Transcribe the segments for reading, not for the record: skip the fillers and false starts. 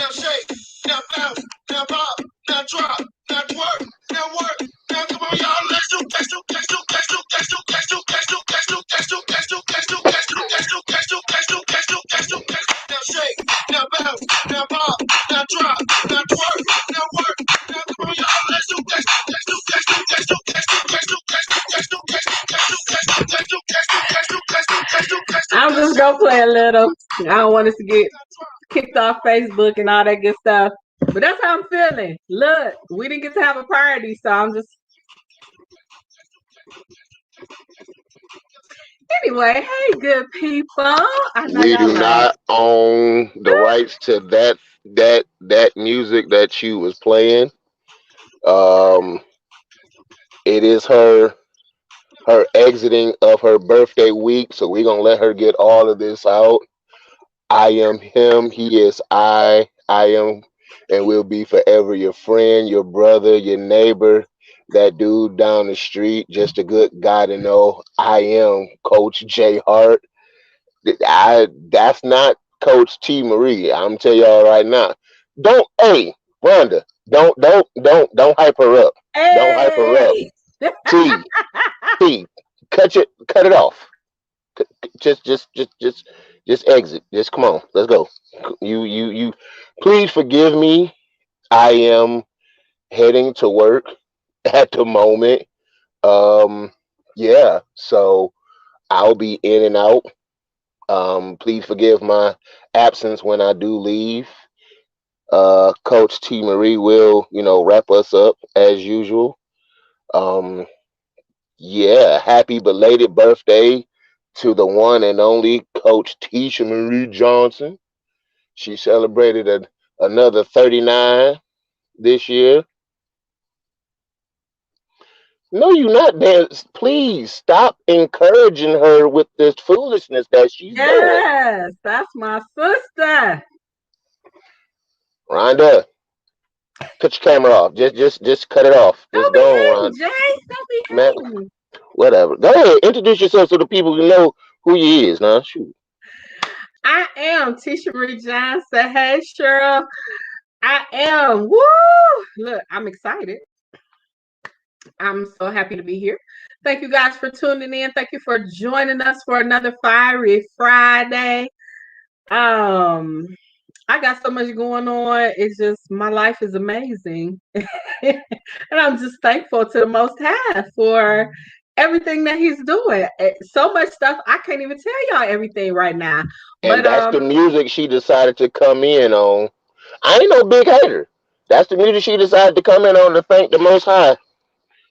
now shake, now bounce, now pop, now drop, now twerk, now work. Now come on, y'all, let's do, let's do, let's do, let's do, let's do, let's do, let's do, let's do, let's do, let's do, let's do, let's do, let's do, let's do, let's do, let's do, let's do, let's do. Now shake, now bounce, now pop, now drop, now twerk, now work. Now come on, y'all, let's do, let's do, let's do, let's do, let's do, let's do, let's do, let's do, let's do, let's do, let's do, let's do, let's do, let's do, let's do, let's do, let's do. I'm just gonna play a little. I don't want us to get kicked off Facebook and all that good stuff. But that's how I'm feeling. Look, we didn't get to have a party, so I'm just. Anyway, hey, good people. I know We do y'all not own the rights to that music that she was playing. It is her exiting of her birthday week, so we're gonna let her get all of this out. I am him, he is I am, and will be forever your friend, your brother, your neighbor, that dude down the street, just a good guy to know. I am Coach J Hart. That's not Coach T Marie. I'm telling y'all right now. Hey, Rhonda, don't hype her up. Hey. Don't hype her up. T, cut it off. Just exit. Just come on. Let's go. You. Please forgive me. I am heading to work at the moment. Yeah. So I'll be in and out. Please forgive my absence when I do leave. Coach T Marie will, wrap us up as usual. Yeah, happy belated birthday to the one and only Coach Tisha Marie Johnson. She celebrated another 39 this year. No, you not, Dan. Please stop encouraging her with this foolishness that she's doing. Yes, that's my sister. Rhonda, cut your camera off. Just cut it off. Just Don't go on, behave, Jay. Don't man. behave. Whatever. Go ahead. Introduce yourself so the people can know who you is. Now, shoot. I am Tisha Marie Johnson. Hey, Cheryl. I am. Woo! Look, I'm excited. I'm so happy to be here. Thank you guys for tuning in. Thank you for joining us for another Fiery Friday. I got so much going on. It's just my life is amazing. And I'm just thankful to the Most High for everything that he's doing. So much stuff I can't even tell y'all everything right now. And But that's the music she decided to come in on. I ain't no big hater. That's the music she decided to come in on to thank the Most High.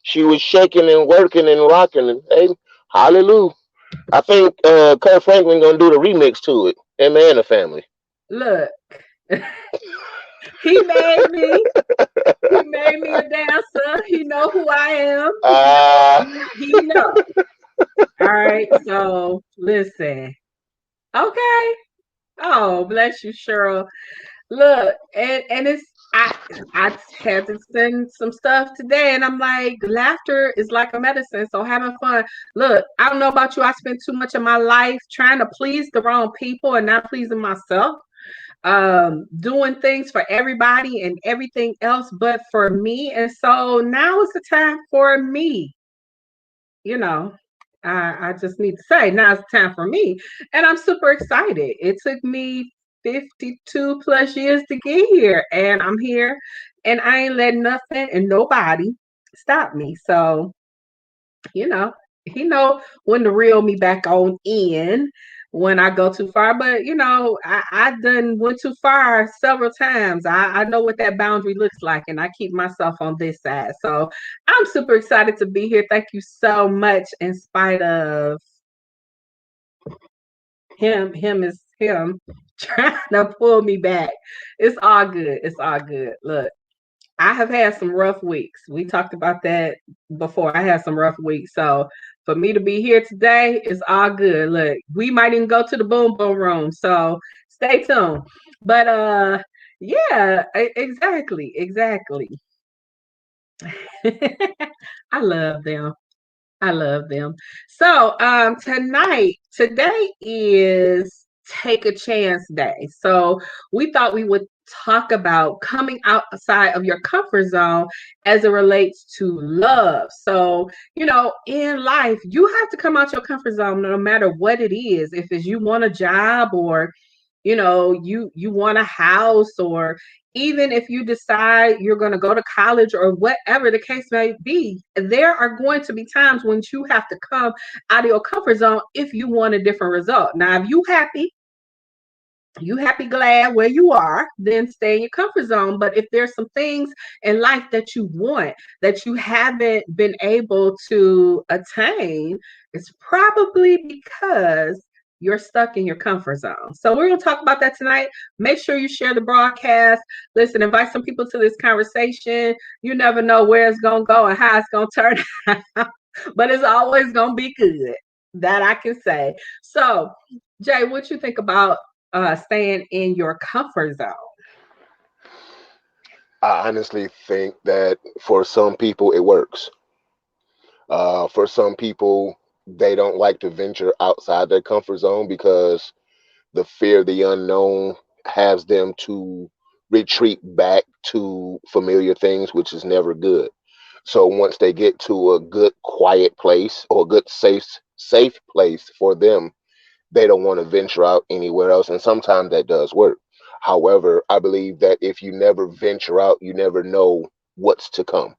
She was shaking and working and rocking, and hey, hallelujah. I think Kurt Franklin gonna do the remix to it. Him and the family. look, he made me. He made me a dancer. He know who I am. He know. All right. So listen. Okay. Oh, bless you, Cheryl. Look, and it's I had to send some stuff today, and I'm like, laughter is like a medicine. So having fun. Look, I don't know about you. I spent too much of my life trying to please the wrong people and not pleasing myself. Doing things for everybody and everything else but for me. And so now is the time for me. I just need to say now it's time for me. And I'm super excited. It took me 52 plus years to get here, and I'm here, and I ain't letting nothing and nobody stop me. So, he know when to reel me back on in when I go too far. But I done went too far several times. I know what that boundary looks like, and I keep myself on this side. So I'm super excited to be here. Thank you so much. In spite of him trying to pull me back. It's all good. It's all good. Look, I have had some rough weeks. We talked about that before. I had some rough weeks. So for me to be here today is all good. Look, we might even go to the boom boom room. So stay tuned. But yeah, exactly. I love them. So today is Take a Chance Day. So we thought we would talk about coming outside of your comfort zone as it relates to love. So, in life, you have to come out your comfort zone no matter what it is. If it's you want a job, or you want a house, or even if you decide you're going to go to college, or whatever the case may be, there are going to be times when you have to come out of your comfort zone if you want a different result. Now, if you happy glad where you are, then stay in your comfort zone. But if there's some things in life that you want that you haven't been able to attain, it's probably because you're stuck in your comfort zone. So we're going to talk about that tonight. Make sure you share the broadcast. Listen, invite some people to this conversation. You never know where it's going to go and how it's going to turn out, but it's always going to be good. That I can say. So, Jay, what you think about staying in your comfort zone? I honestly think that for some people it works. For some people, they don't like to venture outside their comfort zone because the fear of the unknown has them to retreat back to familiar things, which is never good. So once they get to a good quiet place or a good safe place for them, they don't want to venture out anywhere else. And sometimes that does work. However, I believe that if you never venture out, you never know what's to come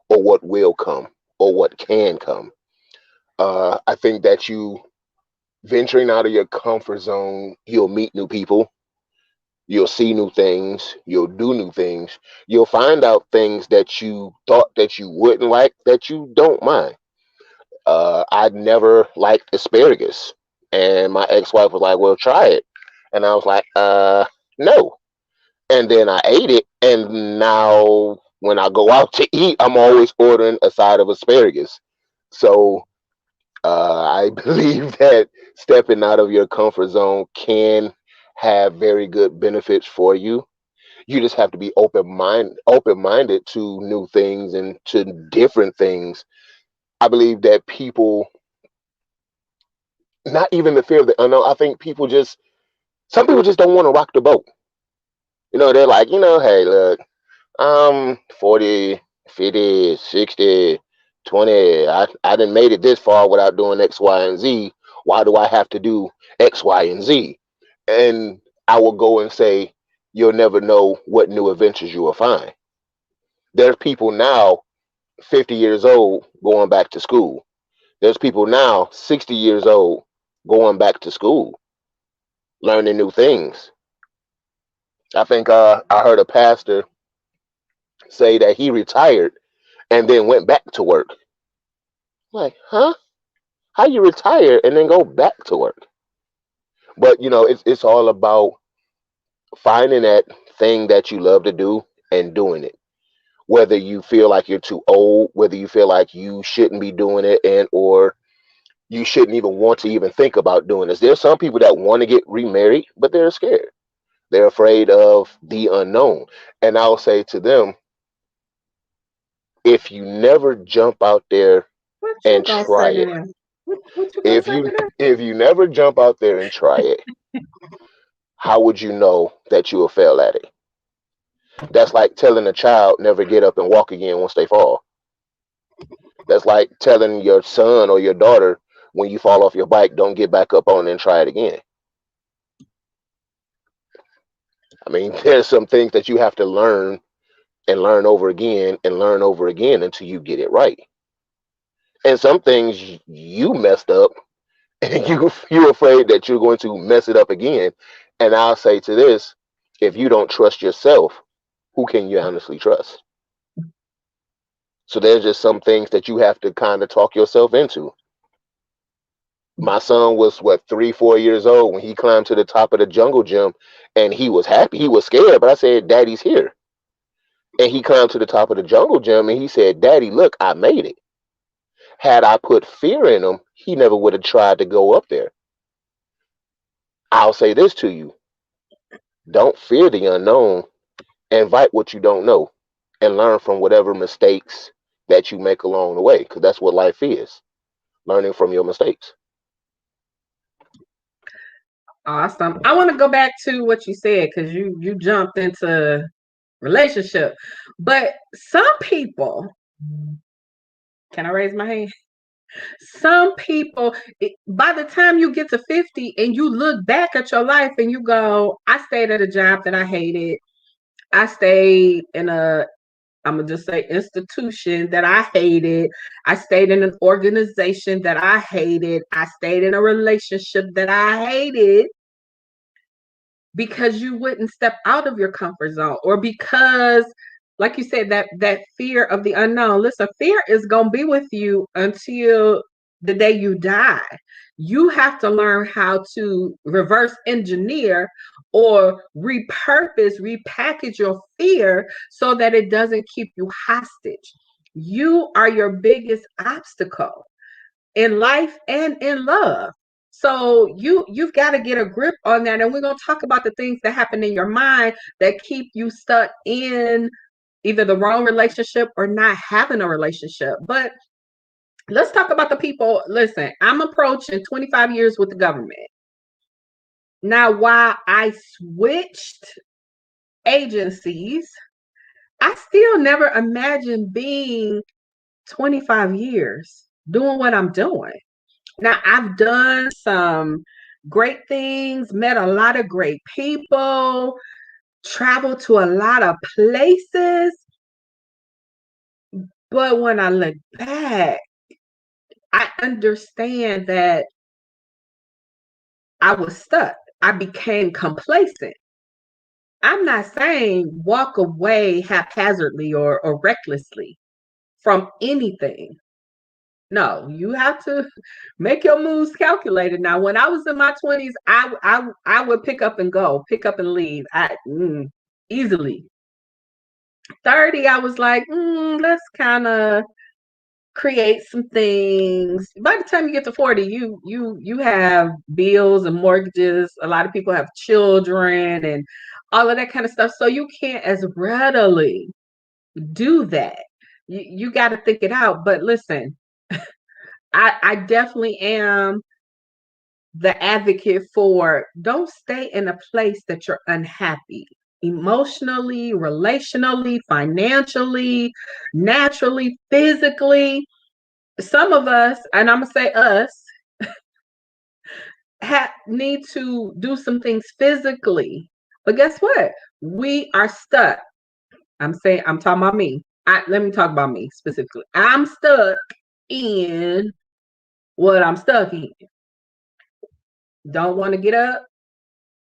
or what will come or what can come. I think that you venturing out of your comfort zone, you'll meet new people, you'll see new things, you'll do new things, you'll find out things that you thought that you wouldn't like that you don't mind. I'd never liked asparagus, and my ex-wife was like, "Well, try it," and I was like, no." And then I ate it, and now when I go out to eat, I'm always ordering a side of asparagus. So I believe that stepping out of your comfort zone can have very good benefits for you. You just have to be open minded to new things and to different things. I believe that people, not even the fear of the unknown. I think some people just don't want to rock the boat. They're like, hey, look, I'm 40, 50, 60, 20. I didn't made it this far without doing X, Y, and Z. Why do I have to do X, Y, and Z? And I will go and say, you'll never know what new adventures you will find. There's people now, 50 years old, going back to school. There's people now, 60 years old, going back to school, learning new things. I think I heard a pastor say that he retired and then went back to work. Like, huh? How you retire and then go back to work? But it's all about finding that thing that you love to do and doing it. Whether you feel like you're too old, whether you feel like you shouldn't be doing it, and or you shouldn't even want to even think about doing this. There's some people that want to get remarried, but they're scared. They're afraid of the unknown. And I'll say to them, if you never jump out there What you and gonna try say to it, them? What you gonna if say you to them? if you never jump out there and try it, how would you know that you will fail at it? That's like telling a child never get up and walk again once they fall. That's like telling your son or your daughter when you fall off your bike, don't get back up on it and try it again. I mean, there's some things that you have to learn and learn over again and learn over again until you get it right. And some things you messed up and you're afraid that you're going to mess it up again. And I'll say to this, if you don't trust yourself, who can you honestly trust? So there's just some things that you have to kind of talk yourself into. My son was what, 3, 4 years old when he climbed to the top of the jungle gym, and he was happy. He was scared, but I said, "Daddy's here." And he climbed to the top of the jungle gym and he said, "Daddy, look, I made it." Had I put fear in him, he never would have tried to go up there. I'll say this to you: don't fear the unknown. Invite what you don't know and learn from whatever mistakes that you make along the way, because that's what life is, learning from your mistakes. Awesome. I want to go back to what you said because you jumped into relationship. But some people, can I raise my hand? Some people, by the time you get to 50 and you look back at your life and you go, I stayed at a job that I hated. I stayed in a, I'm gonna just say institution that I hated. I stayed in an organization that I hated. I stayed in a relationship that I hated because you wouldn't step out of your comfort zone, or because, like you said, that fear of the unknown. Listen, fear is going to be with you until the day you die. You have to learn how to reverse engineer or repurpose, repackage your fear so that it doesn't keep you hostage. You are your biggest obstacle in life and in love. So you've got to get a grip on that. And we're going to talk about the things that happen in your mind that keep you stuck in either the wrong relationship or not having a relationship. But let's talk about the people. Listen, I'm approaching 25 years with the government. Now, while I switched agencies, I still never imagined being 25 years doing what I'm doing. Now, I've done some great things, met a lot of great people, traveled to a lot of places. But when I look back, I understand that I was stuck. I became complacent. I'm not saying walk away haphazardly or recklessly from anything. No, you have to make your moves calculated. Now, when I was in my 20s, I would pick up and go, pick up and leave. Easily. 30, I was like, let's kind of create some things. By the time you get to 40, you have bills and mortgages. A lot of people have children and all of that kind of stuff. So you can't as readily do that. You got to think it out. But listen, I definitely am the advocate for don't stay in a place that you're unhappy emotionally, relationally, financially, naturally, physically. Some of us, and I'm gonna say us, need to do some things physically. But guess what? We are stuck. I'm talking about me. Let me talk about me specifically. I'm stuck in what I'm stuck in. Don't want to get up.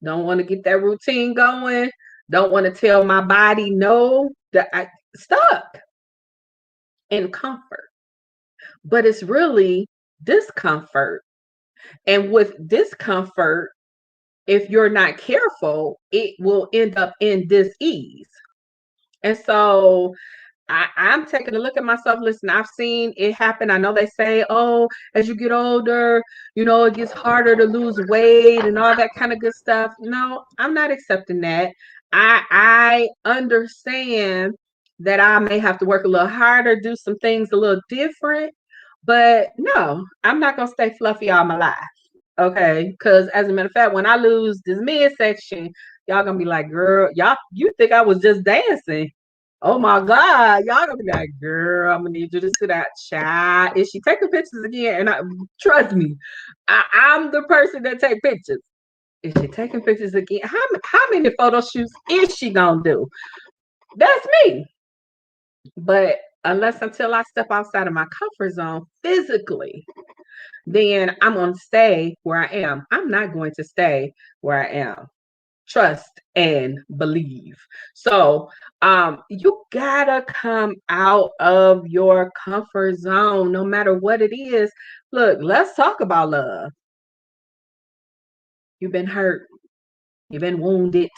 Don't want to get that routine going. Don't want to tell my body no. That I stuck in comfort. But it's really discomfort. And with discomfort, if you're not careful, it will end up in dis-ease. And so I'm taking a look at myself. Listen, I've seen it happen. I know they say, oh, as you get older, it gets harder to lose weight and all that kind of good stuff. No, I'm not accepting that. I understand that I may have to work a little harder, do some things a little different, but no, I'm not gonna stay fluffy all my life. Okay, because as a matter of fact, when I lose this midsection, y'all gonna be like, girl, y'all, you think I was just dancing? Oh my God, y'all gonna be like, girl, I'm gonna need you to sit out, child. Is she taking pictures again? And trust me, I'm the person that take pictures. Is she taking pictures again? How many photo shoots is she gonna do? That's me. But unless until I step outside of my comfort zone physically, then I'm going to stay where I am. I'm not going to stay where I am. Trust and believe. So you gotta come out of your comfort zone no matter what it is. Look, let's talk about love. You've been hurt, you've been wounded,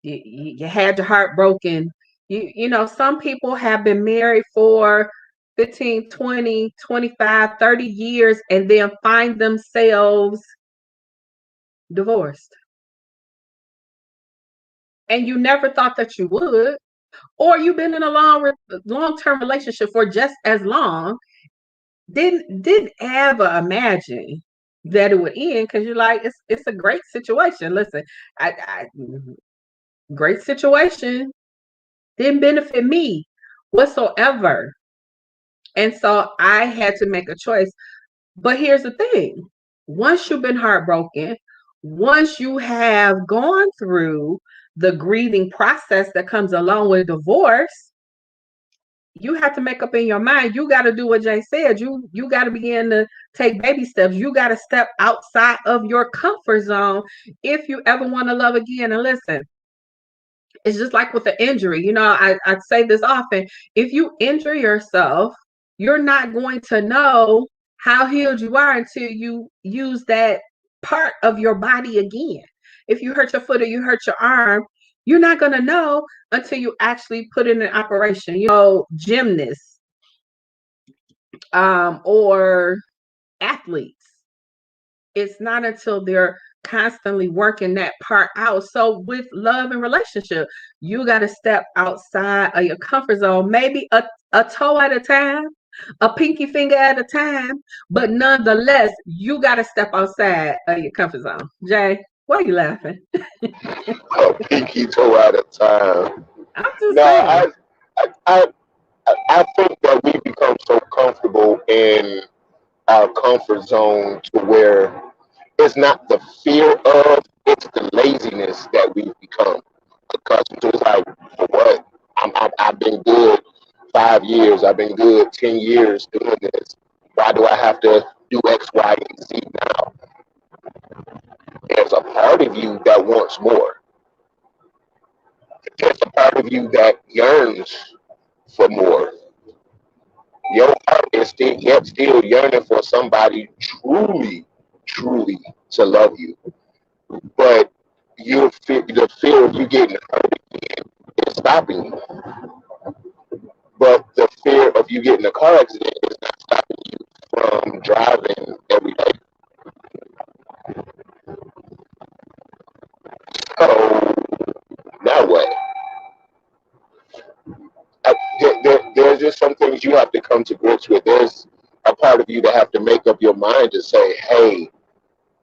you had your heart broken. Some people have been married for 15, 20, 25, 30 years and then find themselves divorced. And you never thought that you would, or you've been in a long-term relationship for just as long, didn't ever imagine that it would end because you're like, it's a great situation. Listen, I great situation didn't benefit me whatsoever. And so I had to make a choice. But here's the thing, once you've been heartbroken, once you have gone through the grieving process that comes along with divorce, you have to make up in your mind. You got to do what Jay said. You got to begin to take baby steps. You got to step outside of your comfort zone if you ever want to love again. And listen, it's just like with the injury. I say this often. If you injure yourself, you're not going to know how healed you are until you use that part of your body again. If you hurt your foot or you hurt your arm, you're not going to know until you actually put in an operation. Gymnasts, or athletes, it's not until they're constantly working that part out. So with love and relationship, you got to step outside of your comfort zone, maybe a toe at a time, a pinky finger at a time, but nonetheless, you got to step outside of your comfort zone. Jay, why are you laughing? A pinky toe at a time. I'm just No, saying. I, I think that we become so comfortable in our comfort zone to where it's not the fear of, it's the laziness that we've become accustomed to. It's like, for what? I've been good 5 years. I've been good 10 years doing this. Why do I have to do X, Y, and Z now? There's a part of you that wants more. There's a part of you that yearns for more. Your heart is still yet still yearning for somebody truly, truly to love you. But the fear of you getting hurt again is stopping you. But the fear of you getting a car accident is not stopping you from driving every day. So now what? There's just some things you have to come to grips with. There's a part of you that have to make up your mind to say, hey,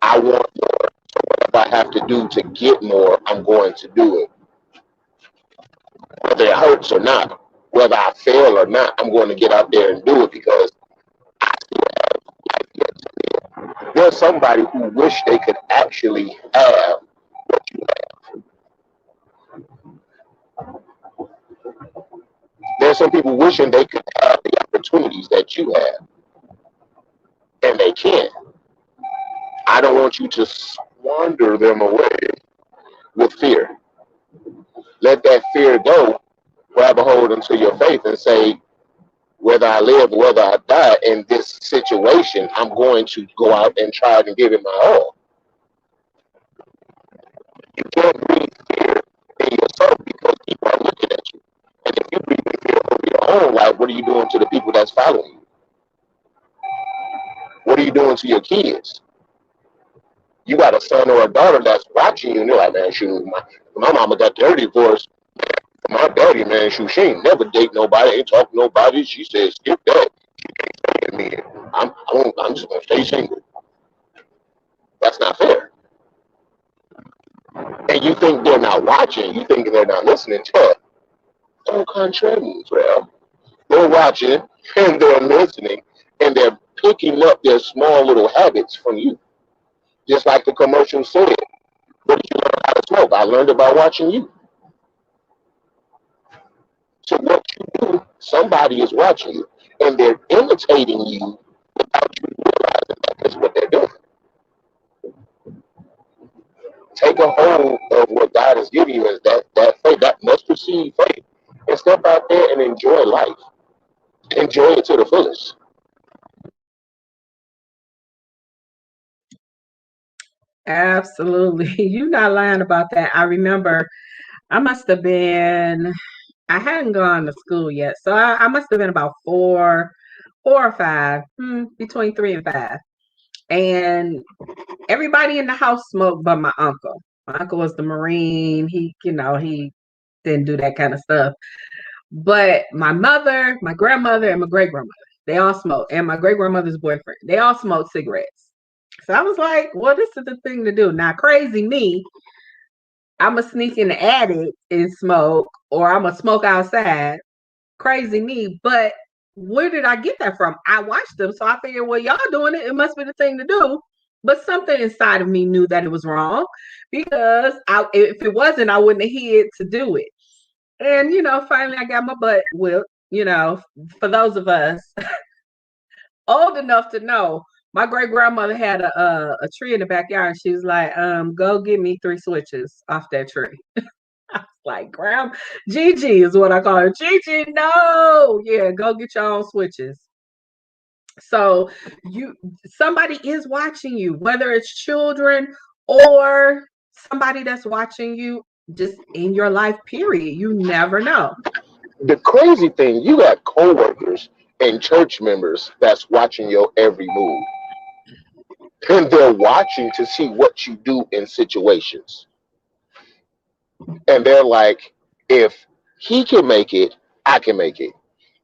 I want more. So whatever I have to do to get more, I'm going to do it. Whether it hurts or not, whether I fail or not, I'm going to get out there and do it because I still have life yet to live. There's somebody who wish they could actually have what you have. There's some people wishing they could have the opportunities that you have, and they can't. I don't want you to squander them away with fear. Let that fear go, grab a hold onto your faith, and say, whether I live or whether I die in this situation, I'm going to go out and try and give it my all. You can't breathe fear in yourself because people are looking at you. And if you breathe fear over your own life, what are you doing to the people that's following you? What are you doing to your kids? You got a son or a daughter that's watching you, and they're like, man, shoot, my mama got dirty for us. My daddy, man, shoot, she ain't never date nobody, ain't talk to nobody. She said, skip that. She can't stay me. I'm just gonna stay single. That's not fair. And you think they're not watching, you think they're not listening to it. Au contraire, well, they're watching and they're listening and they're picking up their small little habits from you. Just like the commercial said, where did you learn how to smoke? I learned it by watching you. So what you do, somebody is watching you and they're imitating you without you realizing that that's what they're doing. Take a hold of what God has given you as that faith, that mustard seed faith, and step out there and enjoy life. Enjoy it to the fullest. Absolutely. You're not lying about that. I remember I must have been, I hadn't gone to school yet. So I must have been about four or five, between 3 and 5. And everybody in the house smoked but my uncle. My uncle was the Marine. He didn't do that kind of stuff. But my mother, my grandmother, and my great grandmother, they all smoked. And my great grandmother's boyfriend, they all smoked cigarettes. So I was like, well, this is the thing to do. Now, crazy me, I'm a sneak in the attic and smoke, or I'm a smoke outside. Crazy me. But where did I get that from? I watched them. So I figured, well, y'all doing it. It must be the thing to do. But something inside of me knew that it was wrong because if it wasn't, I wouldn't have hid to do it. And, finally I got my butt whipped. For those of us old enough to know, my great grandmother had a tree in the backyard, and she was like, go get me 3 switches off that tree. I was like, Grandma, Gigi is what I call her. Gigi, no, yeah, go get your own switches. So you somebody is watching you, whether it's children or somebody that's watching you just in your life, period. You never know. The crazy thing, you got coworkers and church members that's watching your every move, and they're watching to see what you do in situations. And they're like, if he can make it, I can make it.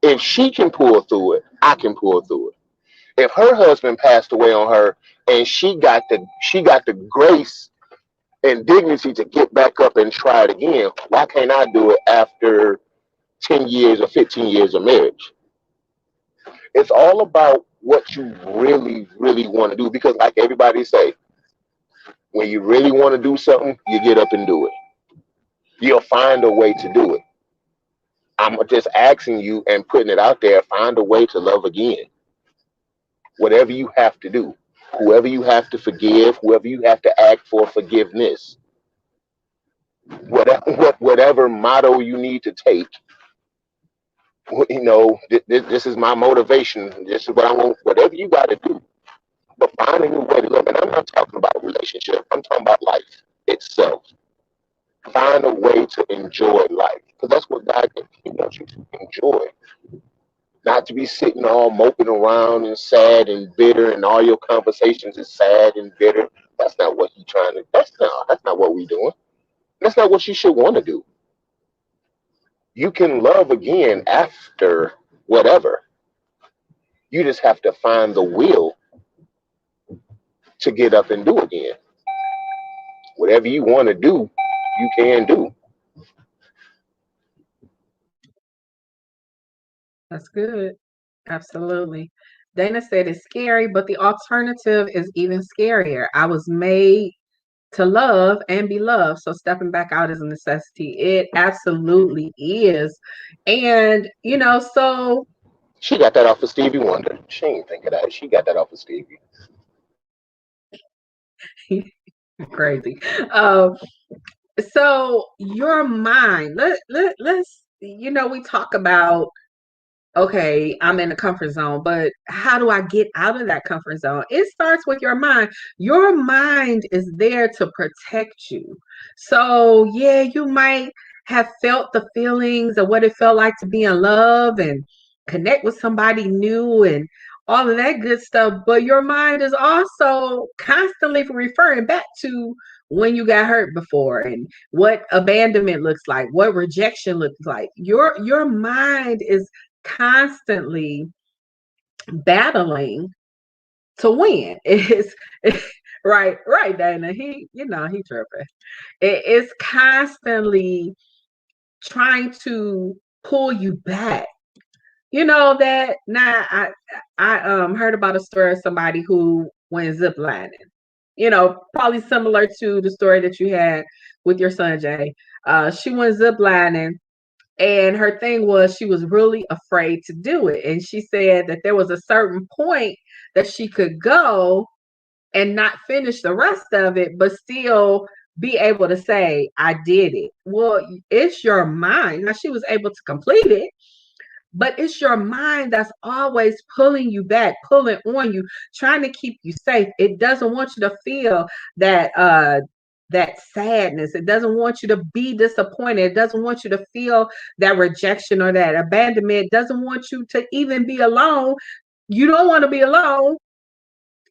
If she can pull through it, I can pull through it. If her husband passed away on her and she got the grace and dignity to get back up and try it again, why can't I do it after 10 years or 15 years of marriage? It's all about what you really, really want to do, because like everybody say, when you really want to do something, you get up and do it. You'll find a way to do it. I'm just asking you and putting it out there, find a way to love again. Whatever you have to do, whoever you have to forgive, whoever you have to ask for forgiveness, whatever motto you need to take, this is my motivation. This is what I want. Whatever you got to do, but find a new way to live. And I'm not talking about a relationship. I'm talking about life itself. Find a way to enjoy life, because that's what God He wants you to enjoy. Not to be sitting all moping around and sad and bitter, and all your conversations is sad and bitter. That's not what He trying to. That's not what we doing. That's not what you should want to do. You can love again after whatever. You just have to find the will to get up and do again. Whatever you want to do, you can do. That's good. Absolutely. Dana said it's scary, but the alternative is even scarier. I was made to love and be loved. So stepping back out is a necessity. It absolutely is. And, so She got that off of Stevie Wonder. She ain't think of that. She got that off of Stevie. crazy. So your mind, let's, we talk about, okay, I'm in the comfort zone, but how do I get out of that comfort zone? It starts with your mind. Your mind is there to protect you. So, yeah, you might have felt the feelings of what it felt like to be in love and connect with somebody new and all of that good stuff, but your mind is also constantly referring back to when you got hurt before and what abandonment looks like, what rejection looks like. Your mind is constantly battling to win. It's right, Dana. He tripping. It's constantly trying to pull you back. You know that now I heard about a story of somebody who went ziplining. Probably similar to the story that you had with your son Jay. She went ziplining. And her thing was she was really afraid to do it. And she said that there was a certain point that she could go and not finish the rest of it, but still be able to say, I did it. Well, it's your mind. Now, she was able to complete it, but it's your mind that's always pulling you back, pulling on you, trying to keep you safe. It doesn't want you to feel that sadness. It doesn't want you to be disappointed. It doesn't want you to feel that rejection or that abandonment. It doesn't want you to even be alone. You don't want to be alone,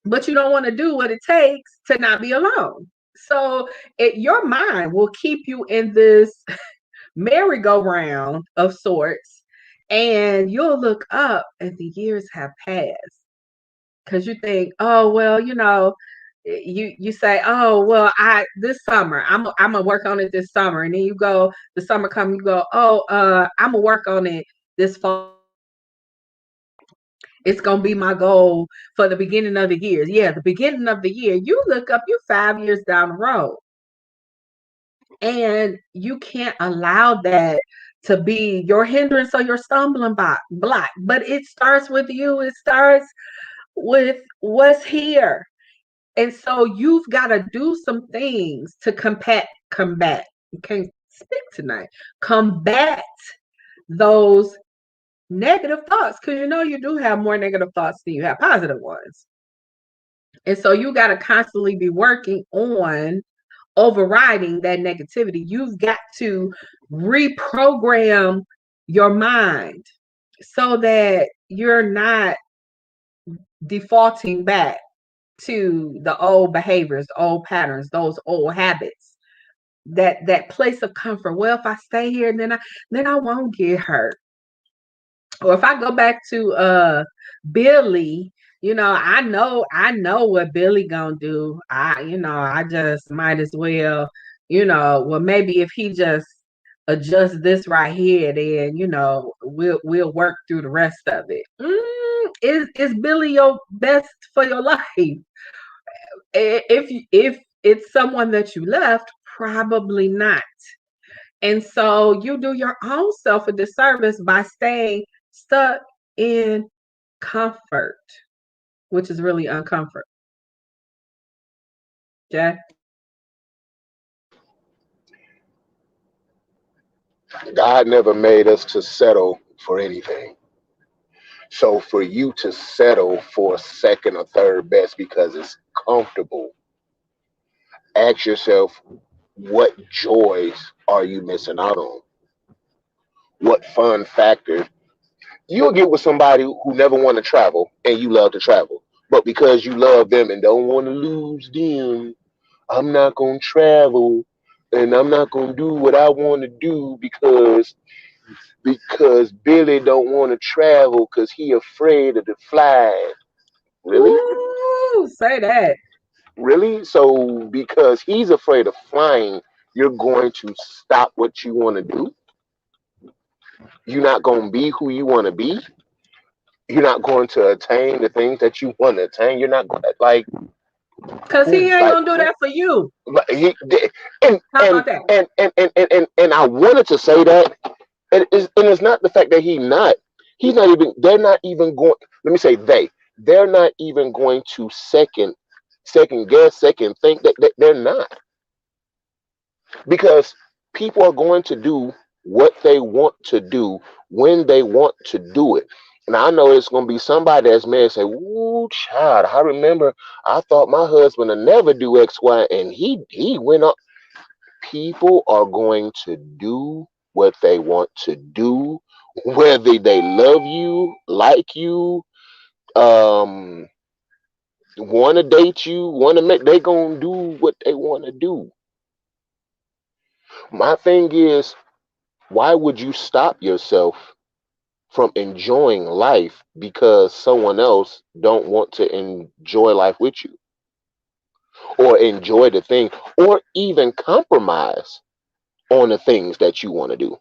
but you don't want to do what it takes to not be alone. So your mind will keep you in this merry-go-round of sorts, and you'll look up and the years have passed because you think, oh, well, you say, oh well, I this summer I'm gonna work on it this summer, and then you go the summer come, you go, oh I'm gonna work on it this fall. It's gonna be my goal for the beginning of the year. Yeah, the beginning of the year. You look up, you 5 years down the road, and you can't allow that to be your hindrance or your stumbling block. But it starts with you. It starts with what's here. And so you've got to do some things to combat. You can't speak tonight. Combat those negative thoughts, because you know you do have more negative thoughts than you have positive ones. And so you got to constantly be working on overriding that negativity. You've got to reprogram your mind so that you're not defaulting back to the old behaviors, old patterns, those old habits, that place of comfort. Well, if I stay here, then I won't get hurt. Or if I go back to Billy, I know what Billy gonna do. I just might as well, well, maybe if he just adjusts this right here, then we'll work through the rest of it. Is Billy your best for your life? If it's someone that you left, probably not. And so you do your own self a disservice by staying stuck in comfort, which is really uncomfort. Jack? God never made us to settle for anything. So for you to settle for second or third best because it's comfortable, ask yourself, what joys are you missing out on? What fun factors? You'll get with somebody who never want to travel and you love to travel. But because you love them and don't want to lose them, I'm not going to travel and I'm not going to do what I want to do because Billy don't want to travel because he afraid of the fly. Really? Ooh, say that. Really? So because he's afraid of flying, you're going to stop what you want to do? You're not going to be who you want to be? You're not going to attain the things that you want to attain? You're not going to, like, Because who, he ain't like, gonna do that for you. like, he, and, How and, about that? and I wanted to say that, and it's not the fact that he's not even, they're not even going, let me say they're not even going to second guess, second think that they're not. Because people are going to do what they want to do when they want to do it. And I know it's going to be somebody that's mad and say, "Ooh, child, I remember I thought my husband would never do X, Y, and he went up." People are going to do what they want to do, whether they love you, like you, um, want to date you, want to make. They gonna do what they want to do. My thing is, why would you stop yourself from enjoying life because someone else don't want to enjoy life with you or enjoy the thing or even compromise on the things that you want to do?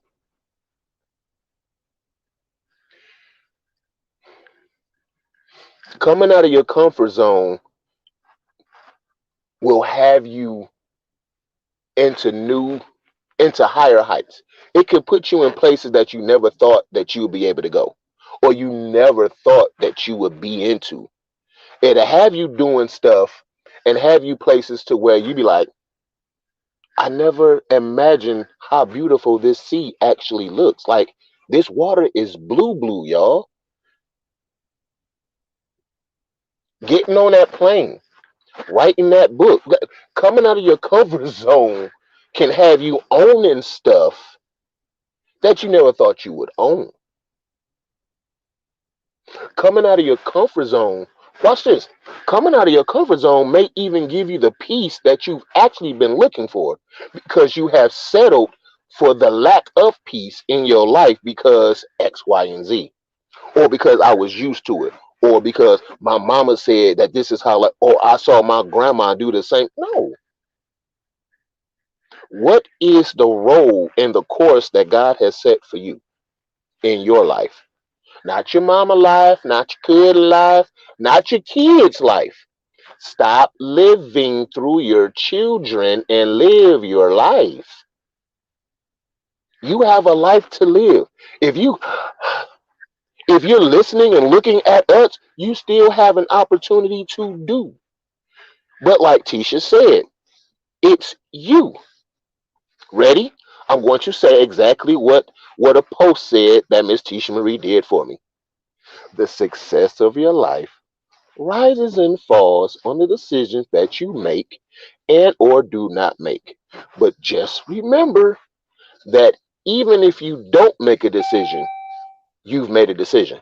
Coming out of your comfort zone will have you into into higher heights. It could put you in places that you never thought that you would be able to go or you never thought that you would be into. It'll have you doing stuff and have you places to where you be like, I never imagined how beautiful this sea actually looks. Like, this water is blue, blue, y'all. Getting on that plane, writing that book, coming out of your comfort zone can have you owning stuff that you never thought you would own. Coming out of your comfort zone, watch this. Coming out of your comfort zone may even give you the peace that you've actually been looking for because you have settled for the lack of peace in your life because X, Y, and Z, or because I was used to it, or because my mama said that this is how, or I saw my grandma do the same. No. What is the role in the course that God has set for you in your life? Not your mama life, not your kid life, not your kids' life. Stop living through your children and live your life. You have a life to live. If you if you're listening and looking at us, you still have an opportunity to do. But like Tisha said, it's you. Ready? I'm going to say exactly what a post said that Miss Tisha Marie did for me. The success of your life rises and falls on the decisions that you make and or do not make. But just remember that even if you don't make a decision, you've made a decision.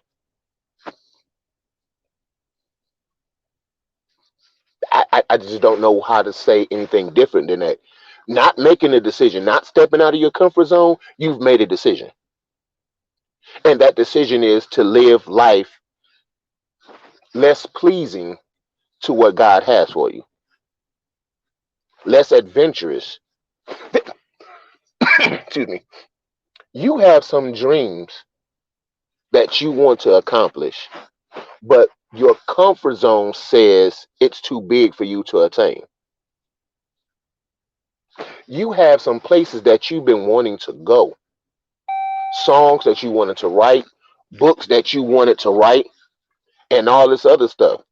I just don't know how to say anything different than that. Not making a decision, not stepping out of your comfort zone, you've made a decision. And that decision is to live life less pleasing to what God has for you, less adventurous. Excuse me. You have some dreams that you want to accomplish, but your comfort zone says it's too big for you to attain. You have some places that you've been wanting to go, songs that you wanted to write, books that you wanted to write, and all this other stuff.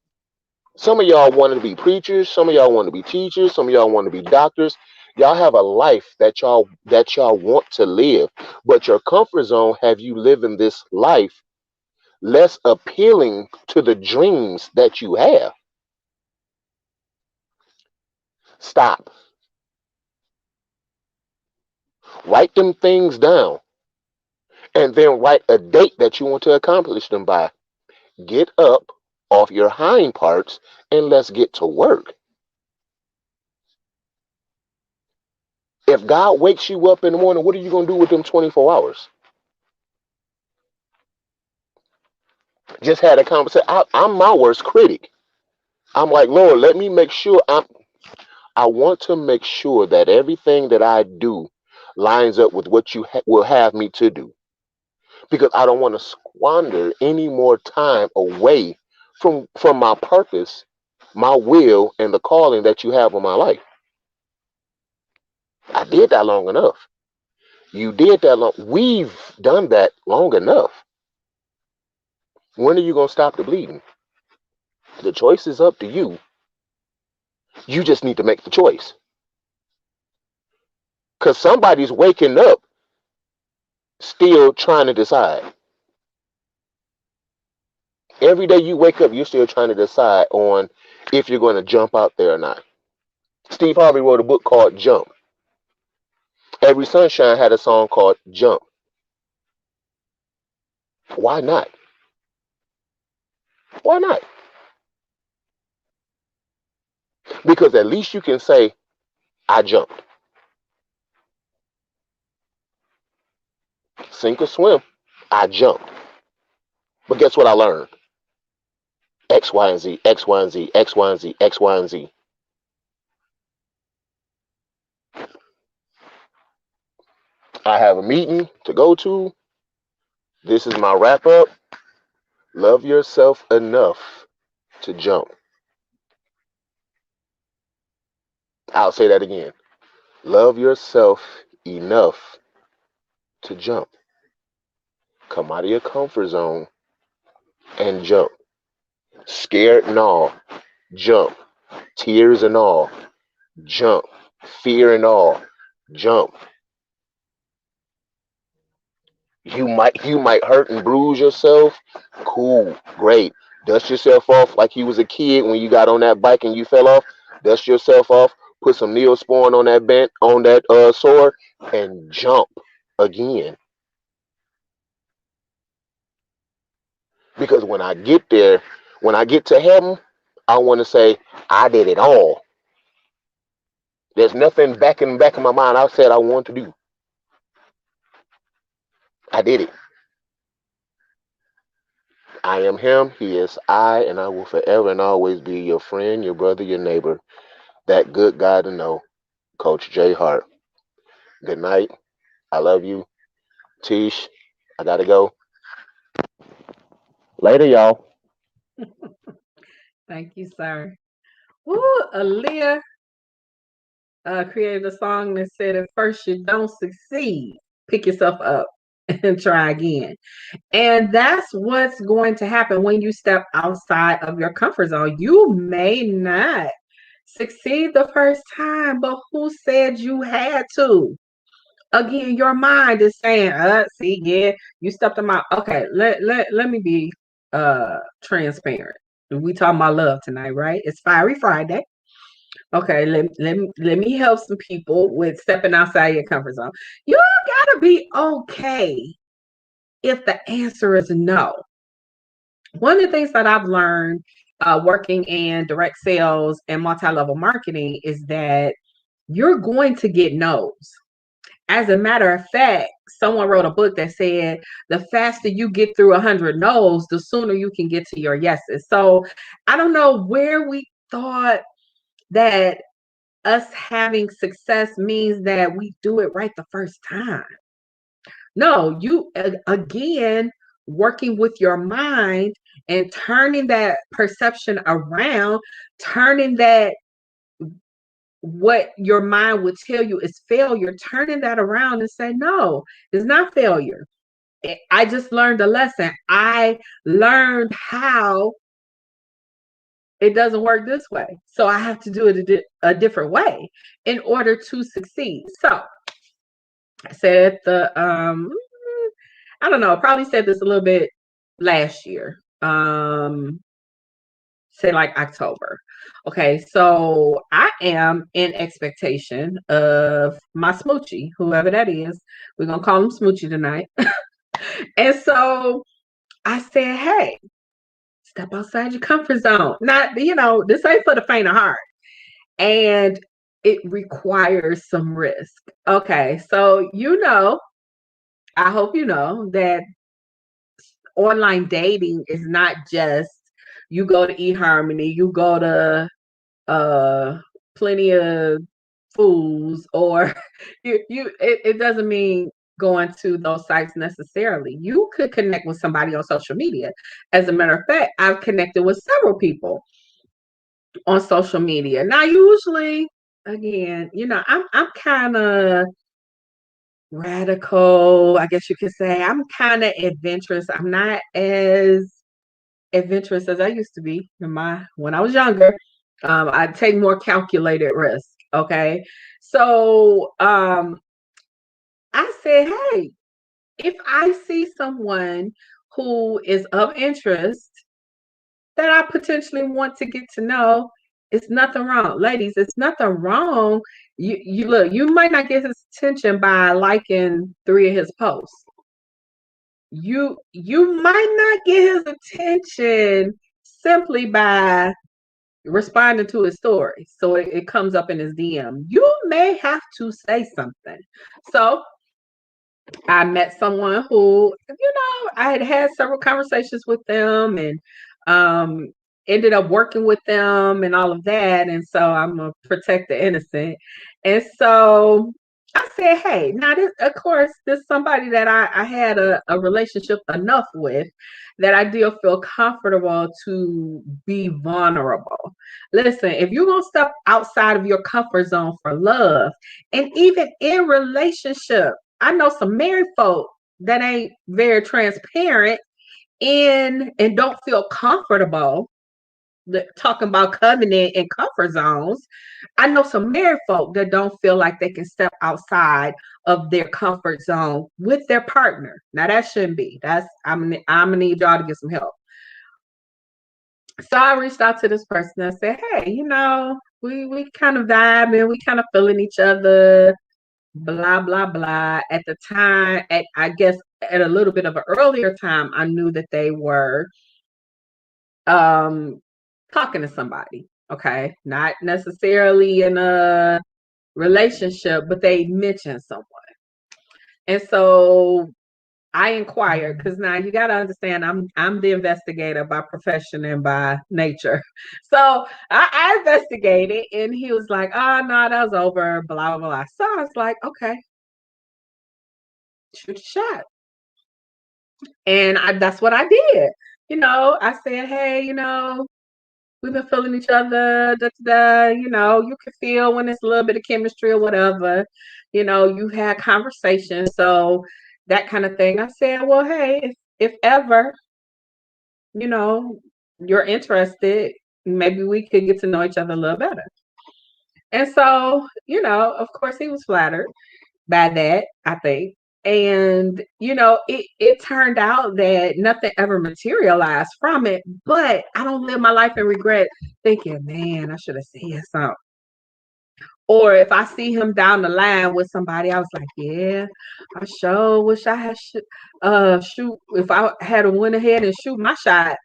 Some of y'all wanted to be preachers, some of y'all want to be teachers, some of y'all want to be doctors. Y'all have a life that y'all want to live, but your comfort zone have you living this life less appealing to the dreams that you have. Stop. Write them things down and then write a date that you want to accomplish them by. Get up off your hind parts and let's get to work. If God wakes you up in the morning, what are you going to do with them 24 hours? Just had a conversation. I'm my worst critic. I'm like, Lord, let me make sure I want to make sure that everything that I do lines up with what you will have me to do, because I don't want to squander any more time away from my purpose, my will, and the calling that you have on my life. I did that long enough. You did that long. We've done that long enough. When are you going to stop the bleeding? The choice is up to you. You just need to make the choice. Because somebody's waking up still trying to decide. Every day you wake up, you're still trying to decide on if you're going to jump out there or not. Steve Harvey wrote a book called Jump. Every Sunshine had a song called Jump. Why not? Why not? Because at least you can say, I jumped. Sink or swim, I jumped. But guess what I learned? X, Y, and Z, X, Y, and Z, X, Y, and Z, X, Y, and Z. I have a meeting to go to. This is my wrap up. Love yourself enough to jump. I'll say that again. Love yourself enough to jump. Come out of your comfort zone and jump. Scared and all, jump. Tears and all, jump. Fear and all, jump. You might hurt and bruise yourself. Cool, great. Dust yourself off like you was a kid when you got on that bike and you fell off. Dust yourself off. Put some Neosporin on that sword and jump again. Because when I get there, when I get to heaven, I want to say I did it all. There's nothing back in my mind I said I want to do. I did it. I am him, he is I, and I will forever and always be your friend, your brother, your neighbor, that good guy to know, Coach J. Hart. Good night. I love you. Tish, I gotta go. Later, y'all. Thank you, sir. Woo, Aaliyah created a song that said, "At first you don't succeed, pick yourself up and try again." And that's what's going to happen when you step outside of your comfort zone. You may not succeed the first time, but who said you had to? Again, your mind is saying, see, yeah, you stepped in my okay, let me be transparent. We talking about love tonight, right? It's Fiery Friday. Okay, let me help some people with stepping outside your comfort zone. You gotta be okay if the answer is no. One of the things that I've learned working in direct sales and multi-level marketing is that you're going to get no's. As a matter of fact, someone wrote a book that said the faster you get through 100 no's, the sooner you can get to your yeses. So I don't know where we thought that us having success means that we do it right the first time. No, you again working with your mind and turning that perception around, turning that what your mind would tell you is failure, turning that around and say, no, it's not failure. I just learned a lesson. I learned how it doesn't work this way. So I have to do it a different way in order to succeed. So I said I don't know, I probably said this a little bit last year. Say like October. Okay, so I am in expectation of my smoochie, whoever that is. We're gonna call him Smoochie tonight. And so I said, hey, step outside your comfort zone. Not, this ain't for the faint of heart. And it requires some risk. Okay, so I hope you know that online dating is not just you go to eHarmony, you go to uh plenty of fools, or it doesn't mean going to those sites necessarily. You could connect with somebody on social media. As a matter of fact, I've connected with several people on social media. Now usually, again, I'm kind of radical, I guess you could say. I'm kind of adventurous. I'm not as adventurous as I used to be when I was younger. I take more calculated risk. Okay. So I said, hey, if I see someone who is of interest that I potentially want to get to know, it's nothing wrong. Ladies, it's nothing wrong. You look, you might not get his attention by liking 3 of his posts. You might not get his attention simply by responding to his story. So it comes up in his DM. You may have to say something. So I met someone who, I had several conversations with them, and um, ended up working with them and all of that. And so I'm going to protect the innocent. And so I said, hey, now this, of course, this is somebody that I had a relationship enough with that I do feel comfortable to be vulnerable. Listen, if you're going to step outside of your comfort zone for love, and even in relationship, I know some married folk that ain't very transparent and don't feel comfortable talking about covenant and comfort zones. I know some married folk that don't feel like they can step outside of their comfort zone with their partner. Now that shouldn't be. I'm gonna need y'all to get some help. So I reached out to this person and said, hey, we kind of vibing, we kind of feeling each other, blah blah blah. At the time, I guess at a little bit of an earlier time, I knew that they were um talking to somebody. Okay, not necessarily in a relationship, but they mentioned someone. And so I inquired because now you got to understand I'm the investigator by profession and by nature. So I investigated, and he was like, "Oh no, that was over." Blah blah blah. So I was like, "Okay, shoot your shot," and that's what I did. I said, "Hey, we've been feeling each other. Da, da, da. You can feel when it's a little bit of chemistry or whatever. You've had conversations, so that kind of thing." I said, "Well, hey, if ever." you know, you're interested, maybe we could get to know each other a little better. And so, of course, he was flattered by that, I think. And, it turned out that nothing ever materialized from it, but I don't live my life in regret thinking, man, I should have said something. Or if I see him down the line with somebody, I was like, yeah, I sure wish I had shoot if I had went ahead and shoot my shot.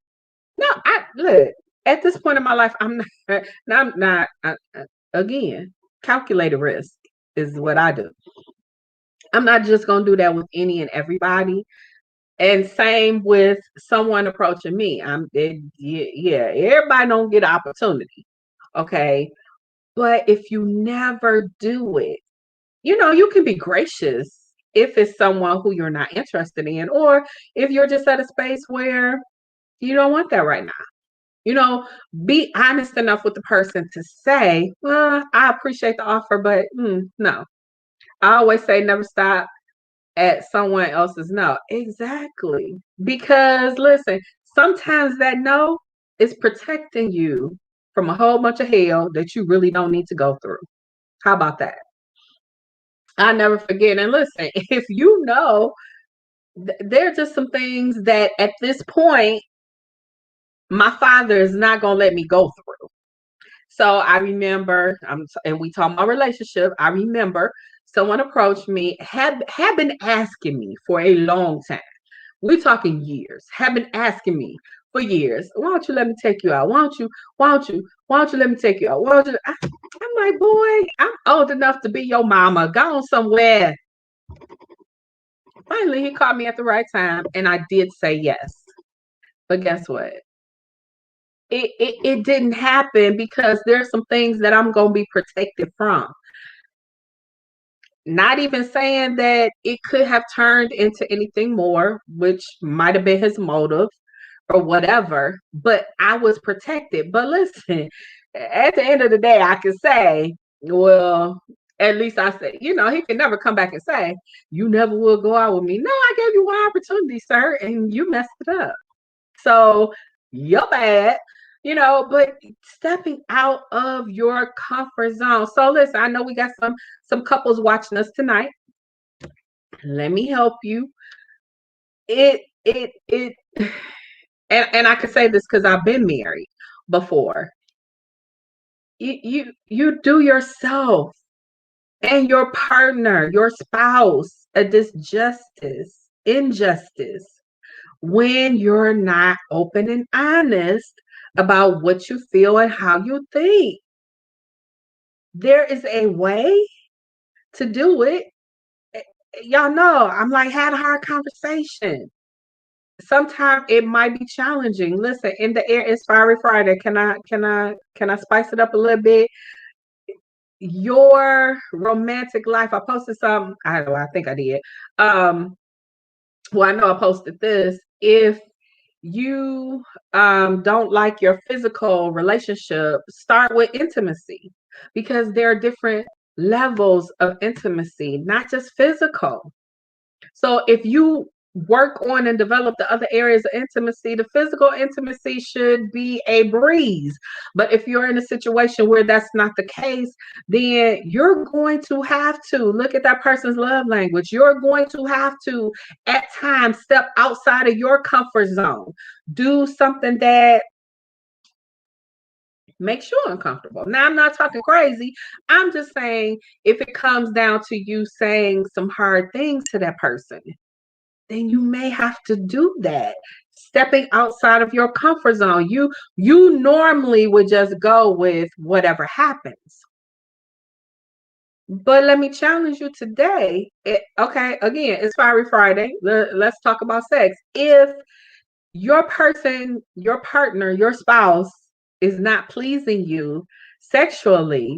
No, I look at this point in my life. I'm not. I'm not. Again, calculated risk is what I do. I'm not just gonna do that with any and everybody. And same with someone approaching me. Yeah. Everybody don't get opportunity. Okay, but if you never do it, you can be gracious if it's someone who you're not interested in, or if you're just at a space where you don't want that right now. You know, be honest enough with the person to say, well, I appreciate the offer, but no. I always say never stop at someone else's no. Exactly. Because listen, sometimes that no is protecting you from a whole bunch of hell that you really don't need to go through. How about that? I never forget. And listen, if there are just some things that at this point, my father is not going to let me go through. So I remember, and we talk about relationship. I remember someone approached me, had been asking me for a long time. We're talking years. Have been asking me for years. Why don't you let me take you out? Why don't you let me take you out? I'm like, boy, I'm old enough to be your mama. Go on somewhere. Finally, he called me at the right time, and I did say yes. But guess what? It didn't happen because there's some things that I'm gonna be protected from. Not even saying that it could have turned into anything more, which might have been his motive or whatever, but I was protected. But listen, at the end of the day, I can say, well, at least I said, he can never come back and say, you never will go out with me. No, I gave you one opportunity, sir, and you messed it up. So you're bad, but stepping out of your comfort zone. So listen, I know we got some couples watching us tonight. Let me help you. It and I can say this because I've been married before. You do yourself and your partner, your spouse, a injustice when you're not open and honest about what you feel and how you think. There is a way to do it. Y'all know I'm like had a hard conversation. Sometimes it might be challenging. Listen, in the air is fiery Friday. Can I spice it up a little bit? Your romantic life. I posted some. I don't know. I think I did. Well, I know I posted this. If you don't like your physical relationship, start with intimacy because there are different levels of intimacy, not just physical. So if you work on and develop the other areas of intimacy, the physical intimacy should be a breeze. But if you're in a situation where that's not the case, then you're going to have to look at that person's love language. You're going to have to, at times, step outside of your comfort zone. Do something that makes you uncomfortable. Now, I'm not talking crazy. I'm just saying if it comes down to you saying some hard things to that person, then you may have to do that. Stepping outside of your comfort zone. You normally would just go with whatever happens. But let me challenge you today. Okay, again, it's Fiery Friday. Let's talk about sex. If your person, your partner, your spouse is not pleasing you sexually,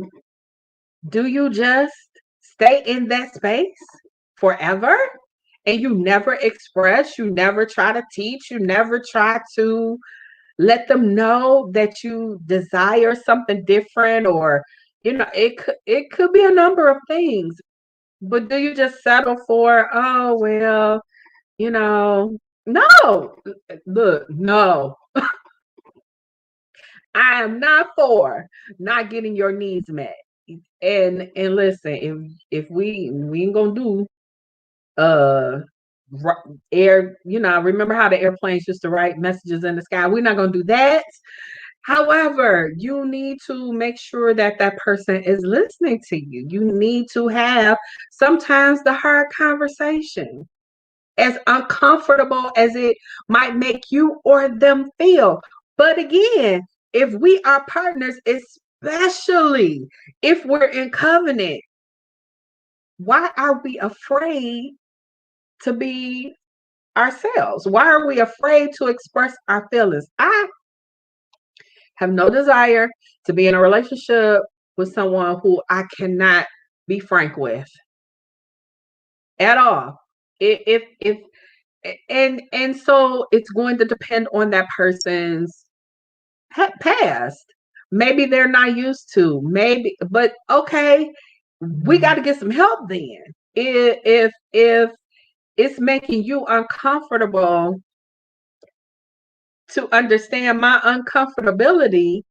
do you just stay in that space forever? And you never express, you never try to teach, you never try to let them know that you desire something different, or it could be a number of things. But do you just settle for, oh well, you know, no. Look, no. I am not for not getting your needs met. And listen, if we ain't gonna do uh air, remember how the airplanes used to write messages in the sky? We're not gonna do that. However, you need to make sure that that person is listening to you. You need to have sometimes the hard conversation, as uncomfortable as it might make you or them feel. But again, if we are partners, especially if we're in covenant, why are we afraid to be ourselves? Why are we afraid to express our feelings? I have no desire to be in a relationship with someone who I cannot be frank with at all. If and so it's going to depend on that person's past. Maybe they're not used to. Maybe, but okay, we got to get some help then. If it's making you uncomfortable to understand my uncomfortability,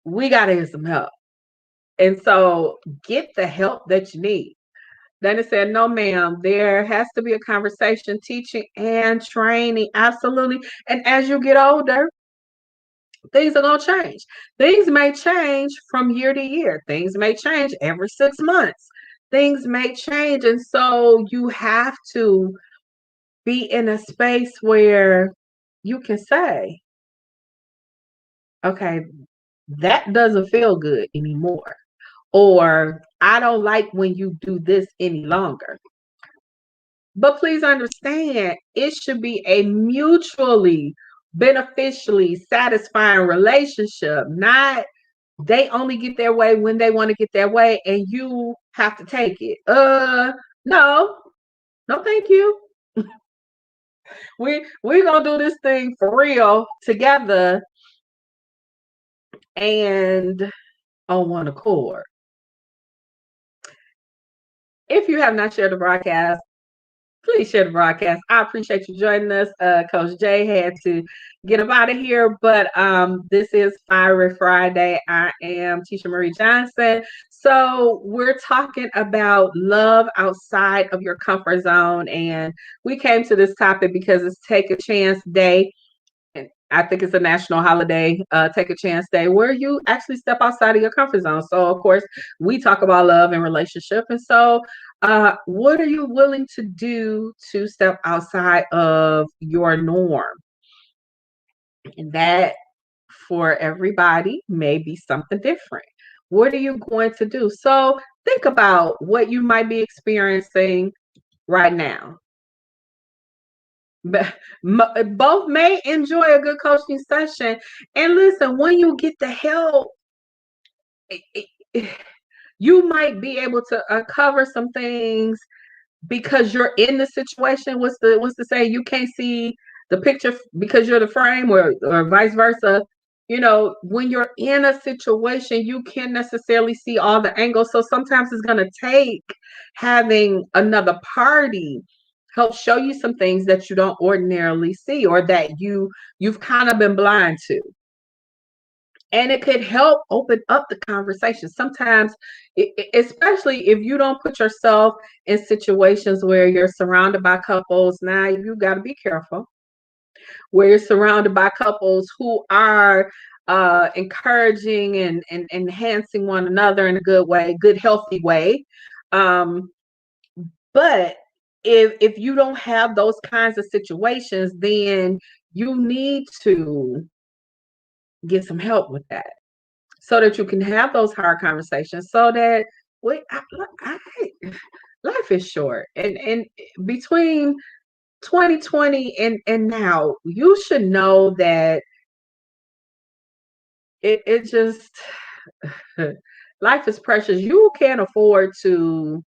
we got to get some help. And so get the help that you need. Then it said, no, ma'am, there has to be a conversation, teaching and training. Absolutely. And as you get older, things are going to change. Things may change from year to year. Things may change every 6 months. Things may change. And so you have to be in a space where you can say, okay, that doesn't feel good anymore. Or I don't like when you do this any longer. But please understand, it should be a mutually beneficially satisfying relationship, not they only get their way when they want to get their way and you have to take it. No, no, thank you. We're gonna do this thing for real together and on one accord. If you have not shared the broadcast, please share the broadcast. I appreciate you joining us. Coach Jay had to get up out of here, but this is Fiery Friday. I am Tisha Marie Johnson. So we're talking about love outside of your comfort zone, and we came to this topic because it's Take a Chance Day. And I think it's a national holiday, Take a Chance Day, where you actually step outside of your comfort zone. So, of course, we talk about love and relationship. And so, what are you willing to do to step outside of your norm? And that for everybody may be something different. What are you going to do? So, think about what you might be experiencing right now. Both may enjoy a good coaching session. And listen, when you get the help, you might be able to uncover some things because you're in the situation. What's the saying? You can't see the picture because you're the frame, or vice versa. When you're in a situation, you can't necessarily see all the angles. So sometimes it's going to take having another party help show you some things that you don't ordinarily see, or that you've kind of been blind to. And it could help open up the conversation. Sometimes, especially if you don't put yourself in situations where you're surrounded by couples. Now you got to be careful where you're surrounded by couples who are encouraging and enhancing one another in a good way, good, healthy way. Um, but if you don't have those kinds of situations, then you need to get some help with that, so that you can have those hard conversations, so that wait, life is short, and between 2020 and now, you should know that it just life is precious. You can't afford to